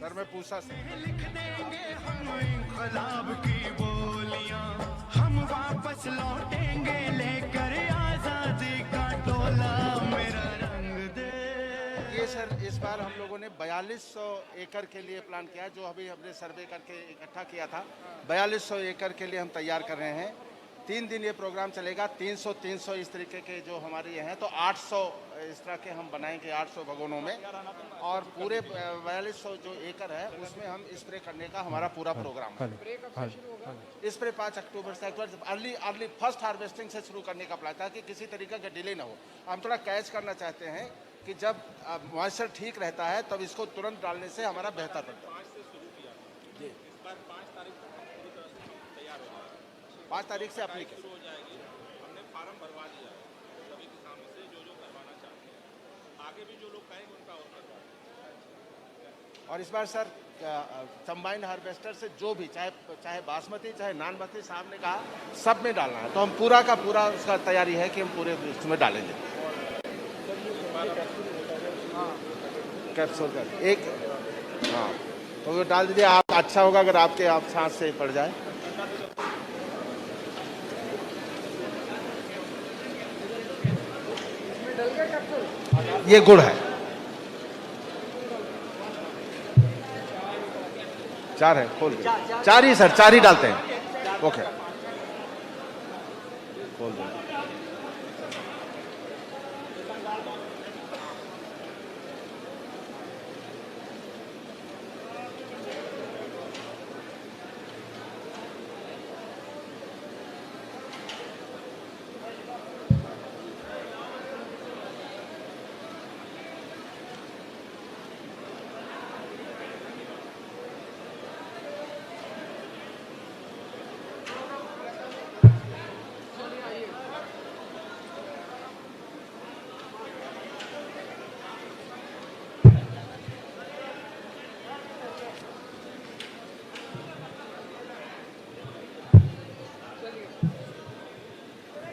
Sir मैं पूछा लिख देंगे हम इंकलाब की बोलियां, हम वापस लौटेंगे लेकर आजादी का टोला, मेरा रंग दे। ये सर इस बार हम लोगों ने 4200 एकड़ के लिए प्लान किया, जो अभी हमने सर्वे करके इकट्ठा किया था। 4200 एकड़ के लिए हम तैयार कर रहे हैं। 3 दिन ये प्रोग्राम चलेगा। 300 इस तरीके के जो हमारे ये हैं, तो 800 इस तरह के हम बनाएंगे 800 भगोनों में, और पूरे 4200 जो एकड़ है उसमें हम स्प्रे करने का हमारा पूरा प्रोग्राम है। स्प्रे 5 अक्टूबर से अर्ली फर्स्ट हार्वेस्टिंग से शुरू करने का प्लान था, कि किसी तरीके का डिले ना हो। हम थोड़ा कैच करना चाहते हैं कि जब मॉइस्चर ठीक रहता है तब इसको तुरंत डालने से हमारा बेहतर रहता है। जी 5 तारीख से एप्लीकेशन शुरू हो जाएगी। हमने फार्म भरवा दिया है सभी किसानों से जो करवाना चाहते हैं। आगे भी जो लोग कहेंगे उनका और करवा। और इस बार सर कंबाइंड हार्वेस्टर से जो भी चाहे बासमती चाहे नानमती साहब ने कहा सब में डालना है, तो हम पूरा का पूरा उसका तैयारी है कि हम पूरे उसमें डालेंगे। कैप्सूल का एक, हाँ तो वो डाल दीजिए आप। अच्छा होगा अगर आपके आप सांस से पड़ जाए। ये गुड़ है, 4 है, खोल दो। 4 ही सर, 4 ही डालते हैं। ओके खोल दो।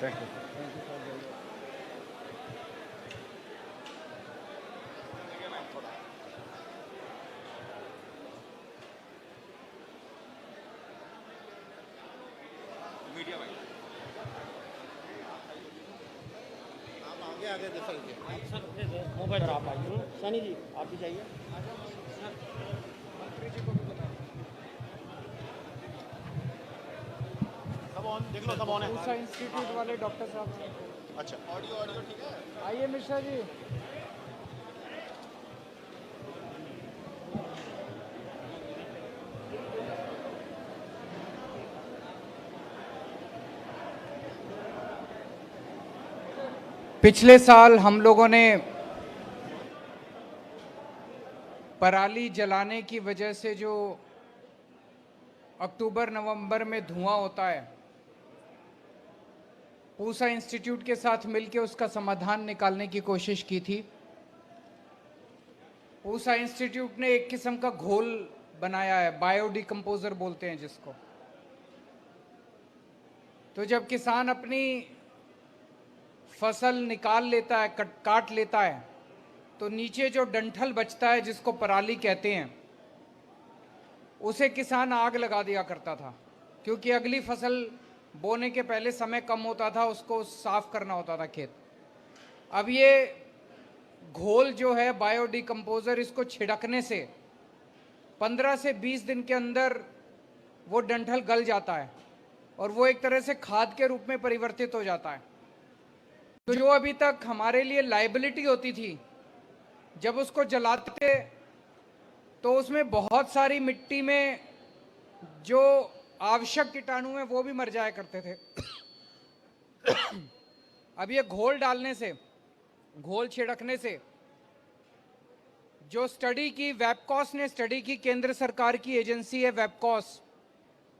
Thank you. मीडिया भाई आप आगे दिखाइए। मोबाइल पर आप आइए। सनी जी आप भी जाइए। सब ऑन देख लो, सब ऑन है। पूसा इंस्टीट्यूट वाले डॉक्टर साहब। अच्छा ऑडियो ठीक है। आइए मिश्रा जी। पिछले साल हम लोगों ने पराली जलाने की वजह से जो अक्टूबर नवंबर में धुआं होता है, पूसा इंस्टीट्यूट के साथ मिलकर उसका समाधान निकालने की कोशिश की थी। पूसा इंस्टीट्यूट ने एक किस्म का घोल बनाया है, बायोडिकम्पोजर बोलते हैं जिसको। तो जब किसान अपनी फसल निकाल लेता है, काट लेता है, तो नीचे जो डंठल बचता है जिसको पराली कहते हैं, उसे किसान आग लगा दिया करता था, क्योंकि अगली फसल बोने के पहले समय कम होता था, उसको साफ करना होता था खेत। अब ये घोल जो है बायोडिकम्पोजर, इसको छिड़कने से 15 से 20 दिन के अंदर वो डंठल गल जाता है और वो एक तरह से खाद के रूप में परिवर्तित हो जाता है। तो जो अभी तक हमारे लिए लायबिलिटी होती थी, जब उसको जलाते तो उसमें बहुत सारी मिट्टी में जो आवश्यक कीटाणु हैं वो भी मर जाया करते थे। अब ये घोल डालने से, घोल छिड़कने से, जो स्टडी की वेबकॉस ने स्टडी की, केंद्र सरकार की एजेंसी है वेबकॉस,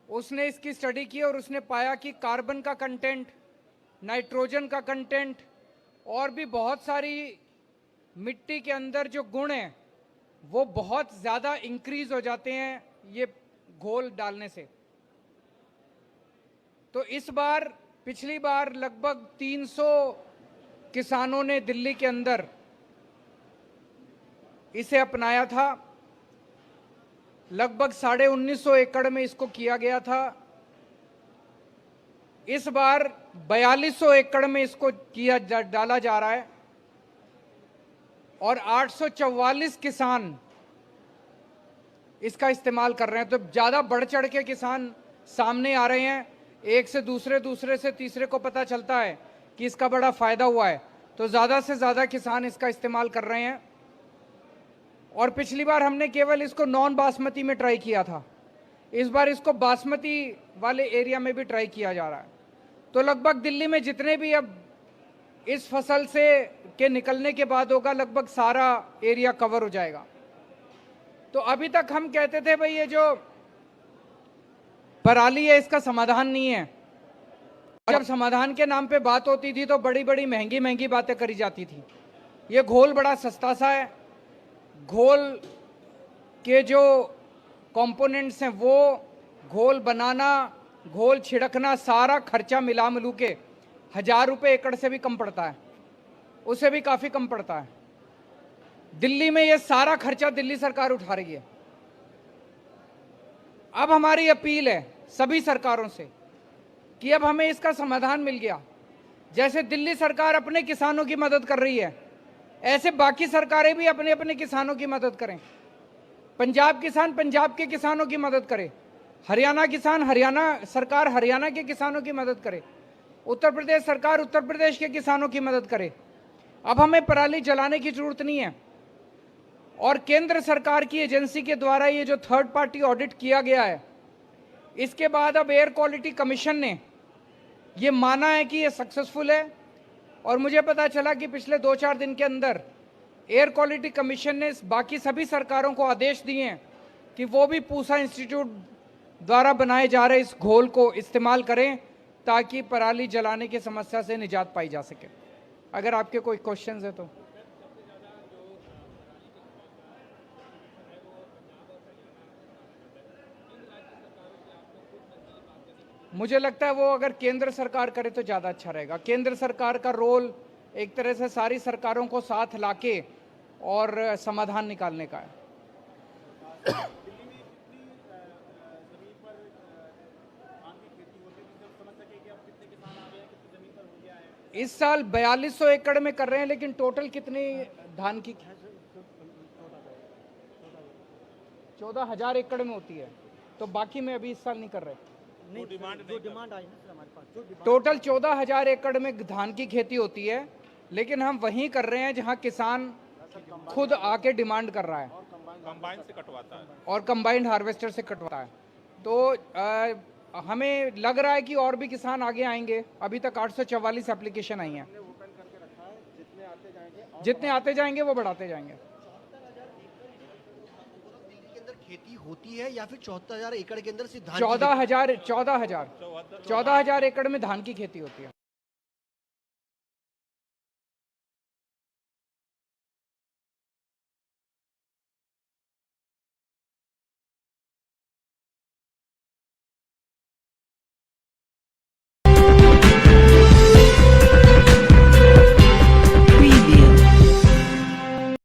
उसने इसकी स्टडी की और उसने पाया कि कार्बन का कंटेंट, नाइट्रोजन का कंटेंट और भी बहुत सारी मिट्टी के अंदर जो गुण हैं वो बहुत ज़्यादा इंक्रीज हो जाते हैं ये घोल डालने से। तो इस बार, पिछली बार लगभग 300 किसानों ने दिल्ली के अंदर इसे अपनाया था लगभग 1950 एकड़ में इसको किया गया था। इस बार 4200 एकड़ में इसको डाला जा रहा है और 844 किसान इसका इस्तेमाल कर रहे हैं। तो ज्यादा बढ़ चढ़ के किसान सामने आ रहे हैं, एक से दूसरे, दूसरे से तीसरे को पता चलता है कि इसका बड़ा फायदा हुआ है, तो ज्यादा से ज्यादा किसान इसका इस्तेमाल कर रहे हैं। और पिछली बार हमने केवल इसको नॉन बासमती में ट्राई किया था, इस बार इसको बासमती वाले एरिया में भी ट्राई किया जा रहा है। तो लगभग दिल्ली में जितने भी अब इस फसल से के निकलने के बाद होगा, लगभग सारा एरिया कवर हो जाएगा। तो अभी तक हम कहते थे भाई ये जो पराली है इसका समाधान नहीं है। जब समाधान के नाम पे बात होती थी तो बड़ी बड़ी महंगी महंगी बातें करी जाती थी। ये घोल बड़ा सस्ता सा है, घोल के जो कंपोनेंट्स हैं वो घोल बनाना, घोल छिड़कना, सारा खर्चा मिला मिलू के 1000 रुपये एकड़ से भी कम पड़ता है, उससे भी काफी कम पड़ता है। दिल्ली में ये सारा खर्चा दिल्ली सरकार उठा रही है। अब हमारी अपील है सभी सरकारों से कि अब हमें इसका समाधान मिल गया। जैसे दिल्ली सरकार अपने किसानों की मदद कर रही है, ऐसे बाकी सरकारें भी अपने अपने किसानों की मदद करें। पंजाब किसान पंजाब के किसानों की मदद करे, हरियाणा किसान हरियाणा सरकार हरियाणा के किसानों की मदद करे, उत्तर प्रदेश सरकार उत्तर प्रदेश के किसानों की मदद करे। अब हमें पराली जलाने की जरूरत नहीं है। और केंद्र सरकार की एजेंसी के द्वारा ये जो थर्ड पार्टी ऑडिट किया गया है, इसके बाद अब एयर क्वालिटी कमीशन ने ये माना है कि ये सक्सेसफुल है। और मुझे पता चला कि पिछले 2-4 दिन के अंदर एयर क्वालिटी कमीशन ने बाकी सभी सरकारों को आदेश दिए हैं कि वो भी पूसा इंस्टीट्यूट द्वारा बनाए जा रहे इस घोल को इस्तेमाल करें ताकि पराली जलाने की समस्या से निजात पाई जा सके। अगर आपके कोई क्वेश्चंस है तो। मुझे लगता है वो अगर केंद्र सरकार करे तो ज़्यादा अच्छा रहेगा। केंद्र सरकार का रोल एक तरह से सारी सरकारों को साथ लाके और समाधान निकालने का है। इस साल 4200 एकड़ में कर रहे हैं, लेकिन टोटल कितनी धान की 14,000 एकड़ में होती है, तो बाकी में अभी इस साल नहीं कर रहे। डिमांड आई ना हमारे पास, टोटल 14,000 एकड़ में धान की खेती होती है, लेकिन हम वहीं कर रहे हैं जहां किसान खुद आके डिमांड कर रहा है कंबाइन से कटवाता है और कंबाइंड हार्वेस्टर से कटवाता है। तो हमें लग रहा है कि और भी किसान आगे आएंगे। अभी तक 844 एप्लीकेशन आई हैं, जितने आते जाएंगे वो बढ़ाते जाएंगे। के अंदर खेती होती है या फिर 74,000 एकड़ के अंदर सिर्फ धान की 14,000 एकड़ में धान की खेती होती है।